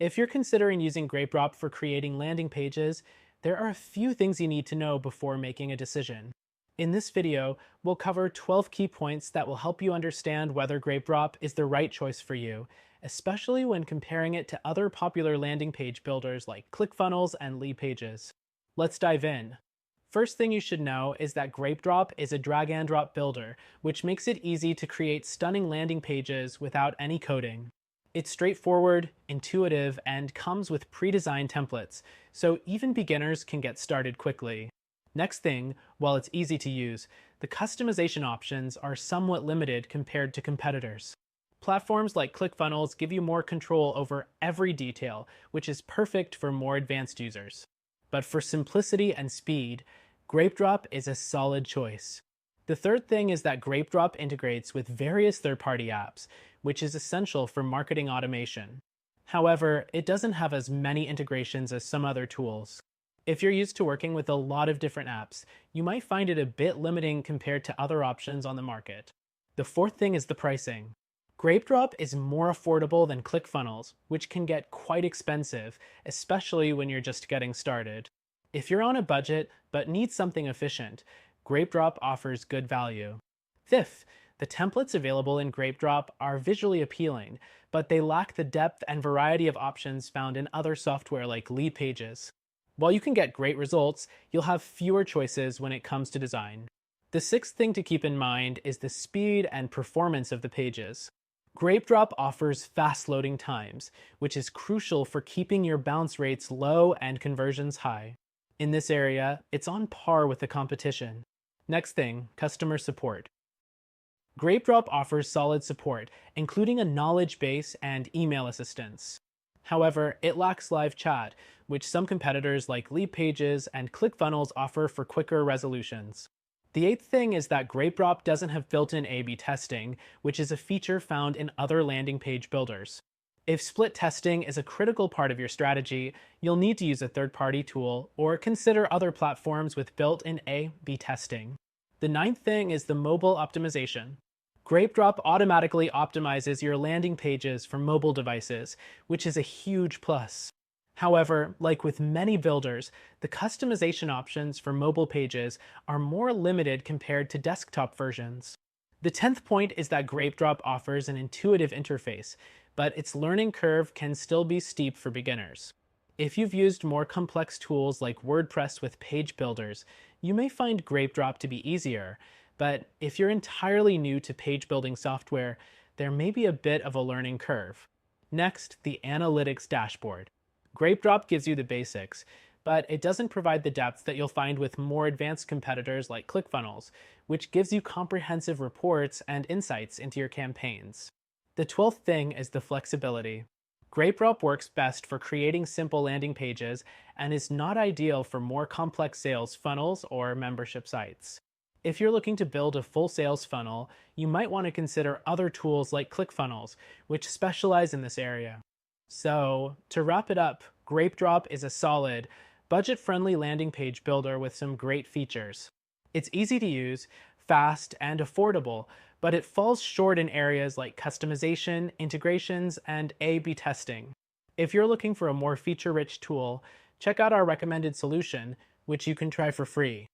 If you're considering using Grapedrop for creating landing pages, there are a few things you need to know before making a decision. In this video, we'll cover 12 key points that will help you understand whether Grapedrop is the right choice for you, especially when comparing it to other popular landing page builders like ClickFunnels and Leadpages. Let's dive in. First thing you should know is that Grapedrop is a drag and drop builder, which makes it easy to create stunning landing pages without any coding. It's straightforward, intuitive, and comes with pre-designed templates, so even beginners can get started quickly. Next thing, while it's easy to use, the customization options are somewhat limited compared to competitors. Platforms like ClickFunnels give you more control over every detail, which is perfect for more advanced users. But for simplicity and speed, Grapedrop is a solid choice. The third thing is that Grapedrop integrates with various third-party apps, which is essential for marketing automation. However, it doesn't have as many integrations as some other tools. If you're used to working with a lot of different apps, you might find it a bit limiting compared to other options on the market. The fourth thing is the pricing. Grapedrop is more affordable than ClickFunnels, which can get quite expensive, especially when you're just getting started. If you're on a budget but need something efficient, Grapedrop offers good value. Fifth, the templates available in Grapedrop are visually appealing, but they lack the depth and variety of options found in other software like Leadpages. While you can get great results, you'll have fewer choices when it comes to design. The sixth thing to keep in mind is the speed and performance of the pages. Grapedrop offers fast loading times, which is crucial for keeping your bounce rates low and conversions high. In this area, it's on par with the competition. Next thing, customer support. Grapedrop offers solid support, including a knowledge base and email assistance. However, it lacks live chat, which some competitors like Leadpages and ClickFunnels offer for quicker resolutions. The eighth thing is that Grapedrop doesn't have built-in A/B testing, which is a feature found in other landing page builders. If split testing is a critical part of your strategy, you'll need to use a third-party tool or consider other platforms with built-in A/B testing. The ninth thing is the mobile optimization. Grapedrop automatically optimizes your landing pages for mobile devices, which is a huge plus. However, like with many builders, the customization options for mobile pages are more limited compared to desktop versions. The 10th point is that Grapedrop offers an intuitive interface, but its learning curve can still be steep for beginners. If you've used more complex tools like WordPress with page builders, you may find Grapedrop to be easier, but if you're entirely new to page building software, there may be a bit of a learning curve. Next, the analytics dashboard. Grapedrop gives you the basics, but it doesn't provide the depth that you'll find with more advanced competitors like ClickFunnels, which gives you comprehensive reports and insights into your campaigns. The 12th thing is the flexibility. Grapedrop works best for creating simple landing pages and is not ideal for more complex sales funnels or membership sites. If you're looking to build a full sales funnel, you might want to consider other tools like ClickFunnels, which specialize in this area. So, to wrap it up, Grapedrop is a solid, budget-friendly landing page builder with some great features. It's easy to use, fast, and affordable, but it falls short in areas like customization, integrations, and A/B testing. If you're looking for a more feature-rich tool, check out our recommended solution, which you can try for free.